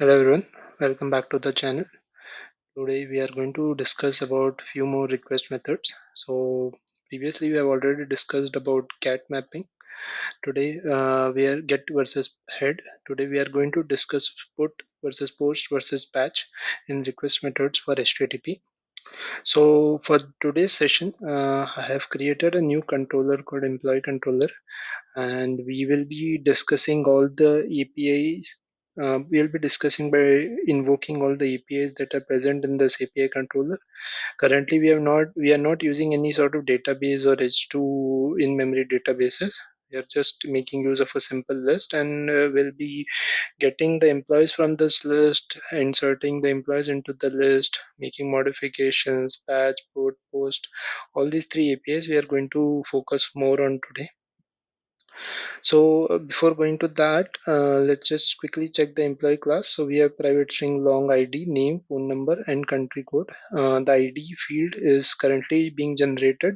Hello everyone, welcome back to the channel. Today we are going to discuss about few more request methods. So previously we have already discussed about cat mapping. Today we are get versus head. Today we are going to discuss put versus post versus patch in request methods for HTTP. So for today's session, I have created a new controller called employee controller, and we will be discussing all the APIs. We'll be discussing by invoking all the APIs that are present in this API controller. Currently, we are not using any sort of database or H2 in-memory databases. We are just making use of a simple list, and we'll be getting the employees from this list, inserting the employees into the list, making modifications, patch, put, post. All these three APIs we are going to focus more on today. So before going to that, let's just quickly check the employee class. So we have private string long ID, name, phone number, and country code. The ID field is currently being generated.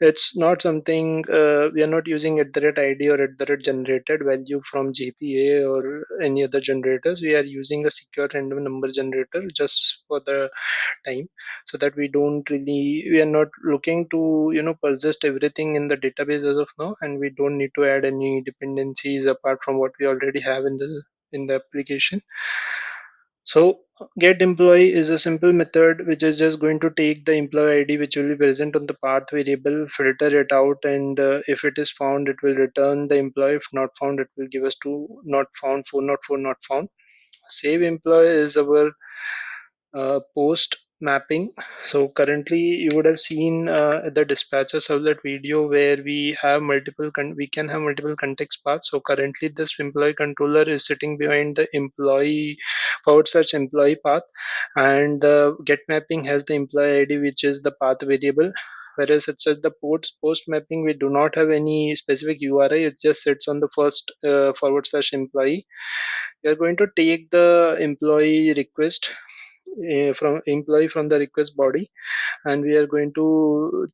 It's not something we are not using at the rate ID or at the rate generated value from JPA or any other generators. We are using a secure random number generator just for the time, so that we are not looking to persist everything in the database as of now, and we don't need to add any dependencies apart from what we already have in the application. So get employee is a simple method which is just going to take the employee ID which will be present on the path variable, filter it out, and if it is found, it will return the employee. If not found, it will give us two not found, four not four not found. Save employee is our post mapping. So currently you would have seen the dispatcher servlet video where we can have multiple context paths. So currently this employee controller is sitting behind the employee forward slash employee path, and the get mapping has the employee ID which is the path variable. Whereas it's at the post mapping, we do not have any specific URI. It just sits on the first forward slash employee. We are going to take the employee request from employee from the request body, and we are going to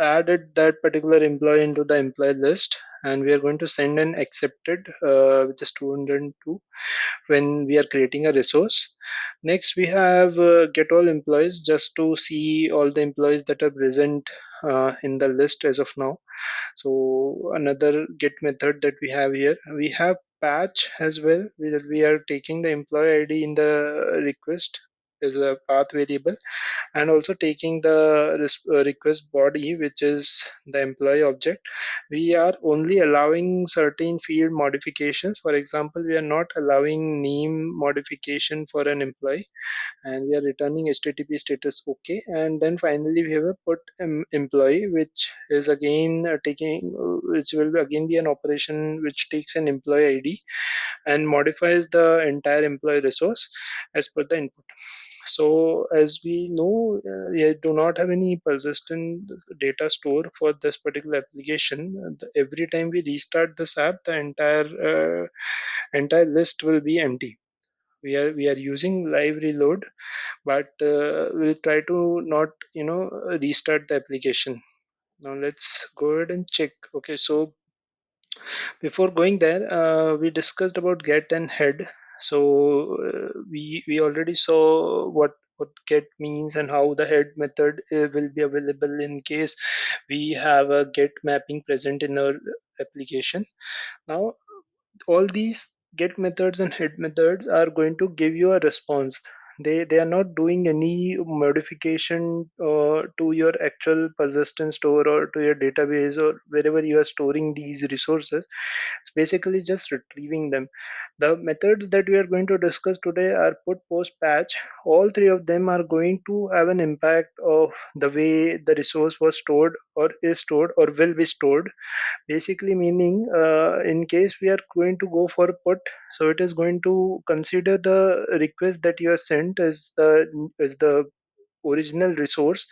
add that particular employee into the employee list, and we are going to send an accepted which is 202 when we are creating a resource. Next we have get all employees just to see all the employees that are present in the list as of now. So another get method that we have here, we have patch as well. We are taking the employee ID in the request as a path variable, and also taking the request body which is the employee object. We are only allowing certain field modifications. For example, we are not allowing name modification for an employee, and we are returning HTTP status OK. And then finally we have a put employee, which is again which will again be an operation which takes an employee ID and modifies the entire employee resource as per the input. So as we know, we do not have any persistent data store for this particular application. Every time we restart this app, the entire list will be empty. We are using live reload, but we'll try to not restart the application. Now let's go ahead and check. Okay, so before going there, we discussed about get and head. So we already saw what get means and how the head method will be available in case we have a get mapping present in our application. Now all these get methods and head methods are going to give you a response. They are not doing any modification to your actual persistent store or to your database or wherever you are storing these resources. It's basically just retrieving them. The methods that we are going to discuss today are put, post, patch. All three of them are going to have an impact of the way the resource was stored or is stored or will be stored. Basically meaning, in case we are going to go for put, so it is going to consider the request that you have sent as the original resource,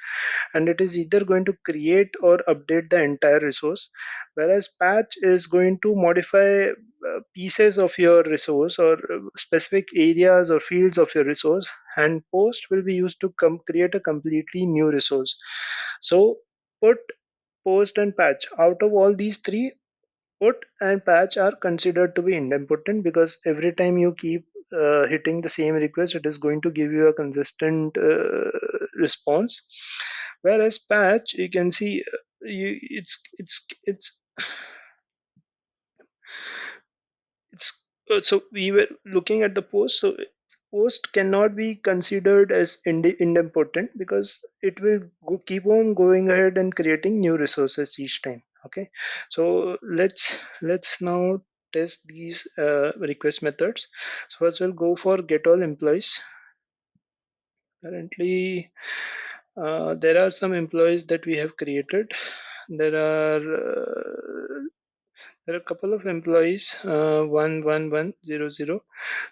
and it is either going to create or update the entire resource. Whereas patch is going to modify pieces of your resource or specific areas or fields of your resource, and post will be used to create a completely new resource. So put, post, and patch, out of all these three, put and patch are considered to be idempotent, because every time you keep hitting the same request, it is going to give you a consistent response. Whereas patch, you can see so we were looking at the post. So post cannot be considered as idempotent because it will keep on going ahead and creating new resources each time. Okay, so let's now test these request methods. So first we'll go for get all employees. Currently, there are some employees that we have created. There are there are a couple of employees, 11100.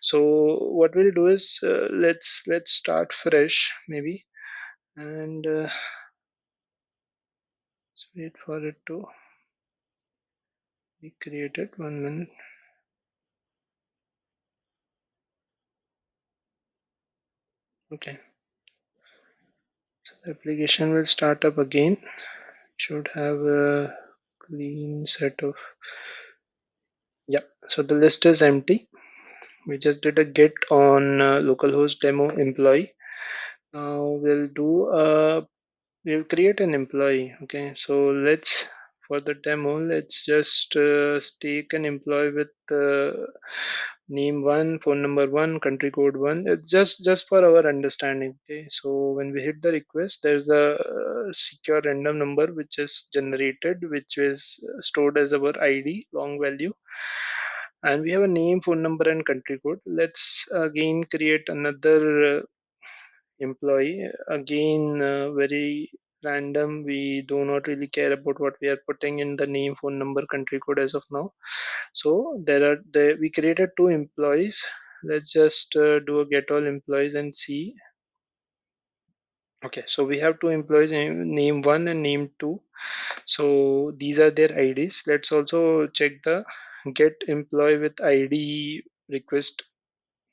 So what we'll do is let's start fresh maybe, and let's wait for it to be created. 1 minute. Okay, so the application will start up again. Should have a clean set of, yeah. So the list is empty. We just did a get on localhost demo employee. Now we'll create an employee. Okay, so let's, for the demo, let's just take an employee with name 1, phone number 1, country code 1. It's just for our understanding. Okay, so when we hit the request, there's a secure random number which is generated, which is stored as our id long value, and we have a name, phone number, and country code. Let's again create another employee. Again, very random. We do not really care about what we are putting in the name, phone number, country code as of now. So we created two employees. Let's just do a get all employees and see. Okay, so we have two employees, name 1 and name 2. So these are their IDs. Let's also check the get employee with ID request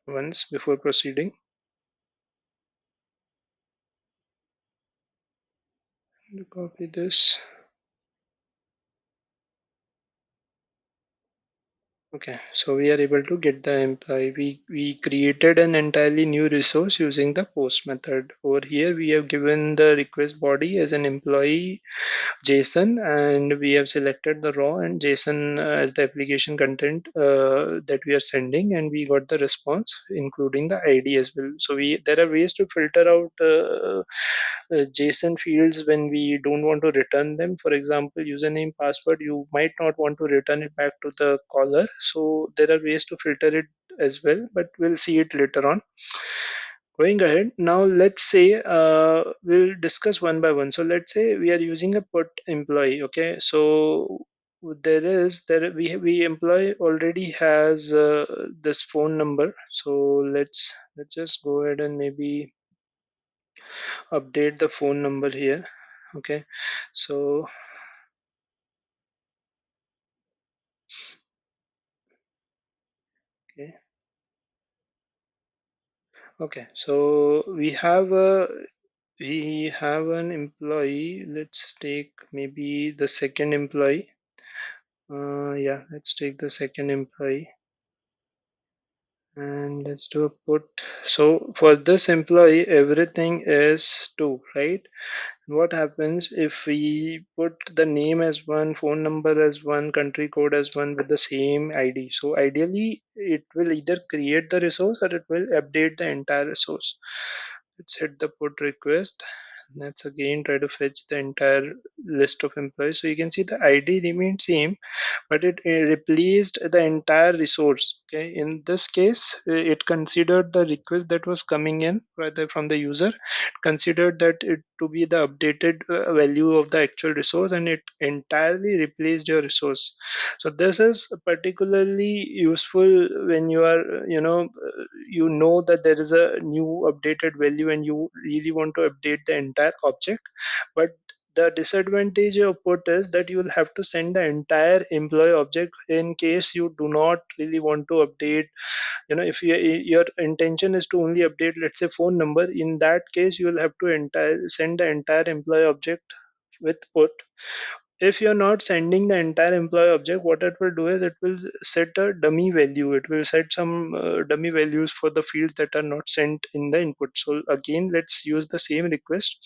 once before proceeding. Copy this. Okay, so we are able to get the employee. We created an entirely new resource using the post method. Over here, we have given the request body as an employee JSON, and we have selected the raw and JSON as the application content that we are sending, and we got the response, including the ID as well. So there are ways to filter out JSON fields when we don't want to return them. For example, username, password, you might not want to return it back to the caller. So there are ways to filter it as well, but we'll see it later on. Going ahead, now let's say we'll discuss one by one. So let's say we are using a put employee. Okay, so we employee already has this phone number. So let's just go ahead and maybe update the phone number here. Okay, so okay, okay, so we have an employee. Let's take maybe the second employee. Yeah, let's take the second employee and let's do a put. So for this employee, everything is 2, right? What happens if we put the name as 1, phone number as 1, country code as 1 with the same ID? So ideally, it will either create the resource or it will update the entire resource. Let's hit the put request. Let's again try to fetch the entire list of employees. So you can see the ID remained same, but it replaced the entire resource. Okay, in this case, it considered the request that was coming in rather from the user, considered that it to be the updated value of the actual resource, and it entirely replaced your resource. So this is particularly useful when you know that there is a new updated value and you really want to update the entire object. But the disadvantage of put is that you will have to send the entire employee object in case you do not really want to update. If your intention is to only update, let's say, phone number, in that case you will have to send the entire employee object with put. if you're not sending the entire employee object, what it will do is it will set a dummy value. It will set some dummy values for the fields that are not sent in the input. So again, let's use the same request.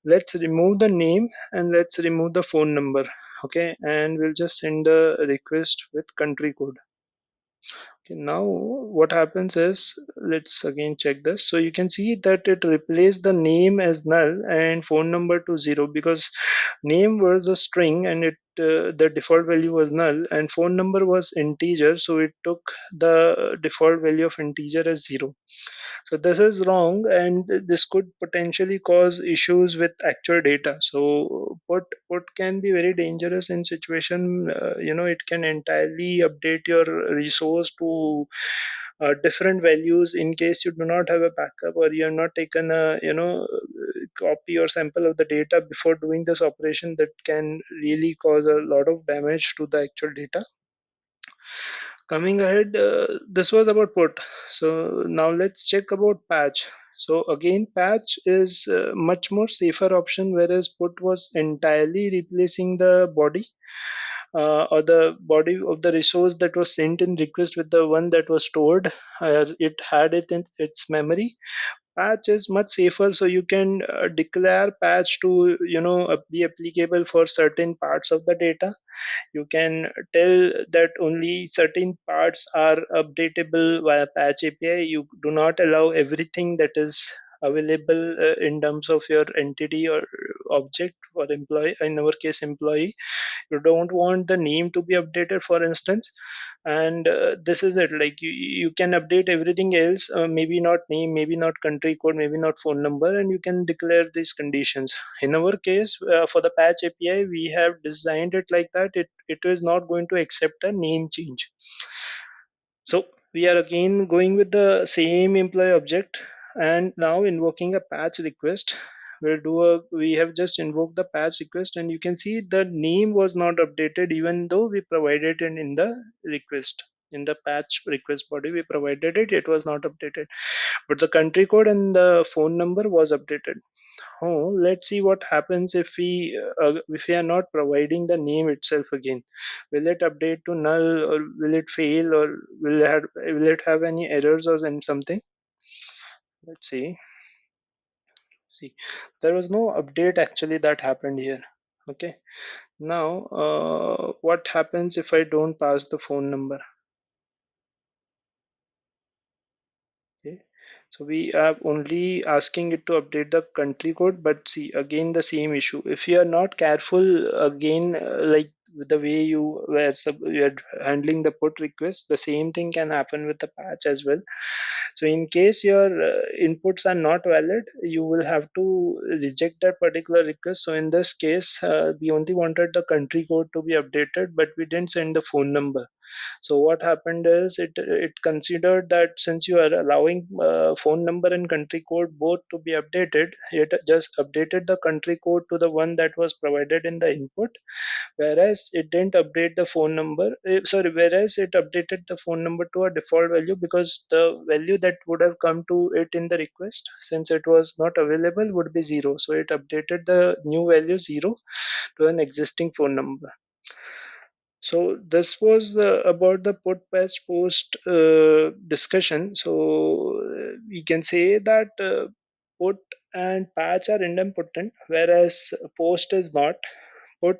Let's remove the name and let's remove the phone number. Okay, and we'll just send the request with country code. Okay, now what happens is, let's again check this. So you can see that it replaced the name as null and phone number to 0, because name was a string and it the default value was null and phone number was integer, so it took the default value of integer as 0. So this is wrong, and this could potentially cause issues with actual data. So put can be very dangerous in situation. It can entirely update your resource to different values in case you do not have a backup, or you have not taken a copy or sample of the data before doing this operation. That can really cause a lot of damage to the actual data. Coming ahead, this was about put. So now let's check about patch. So again, patch is much more safer option, whereas put was entirely replacing the body, or the body of the resource that was sent in request with the one that was stored. It had it in its memory. Patch is much safer, so you can declare patch to be applicable for certain parts of the data. You can tell that only certain parts are updatable via patch API. You do not allow everything that is available in terms of your entity or object or employee. In our case, employee. You don't want the name to be updated, for instance. And this is it. Like you can update everything else, maybe not name, maybe not country code, maybe not phone number, and you can declare these conditions. In our case, for the patch API, we have designed it like that it is not going to accept a name change. So we are again going with the same employee object and now invoking a patch request. We have just invoked the patch request, and you can see the name was not updated even though we provided it in the request. In the patch request body we provided it was not updated, but the country code and the phone number was updated. Oh, let's see what happens if we are not providing the name itself again. Will it update to null, or will it fail, or will it have any errors or something? Let's see. See, there was no update actually that happened here. Okay. Now, what happens if I don't pass the phone number? Okay, so we are only asking it to update the country code, but see again the same issue. If you are not careful, again, like the way you are handling the put request, the same thing can happen with the patch as well. So in case your inputs are not valid, you will have to reject that particular request. So in this case, we only wanted the country code to be updated, but we didn't send the phone number. So what happened is it considered that since you are allowing phone number and country code both to be updated, it just updated the country code to the one that was provided in the input, whereas it didn't update the phone number. Whereas it updated the phone number to a default value, because the value that would have come to it in the request, since it was not available, would be 0. So it updated the new value 0 to an existing phone number. So this was about the put patch post discussion. So we can say that put and patch are idempotent, whereas post is not. Put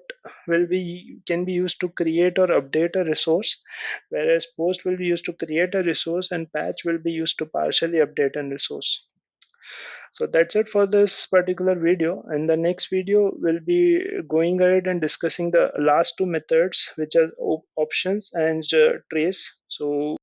will be can be used to create or update a resource, whereas post will be used to create a resource and patch will be used to partially update a resource. So that's it for this particular video. In the next video, we'll be going ahead and discussing the last two methods, which are options and trace. So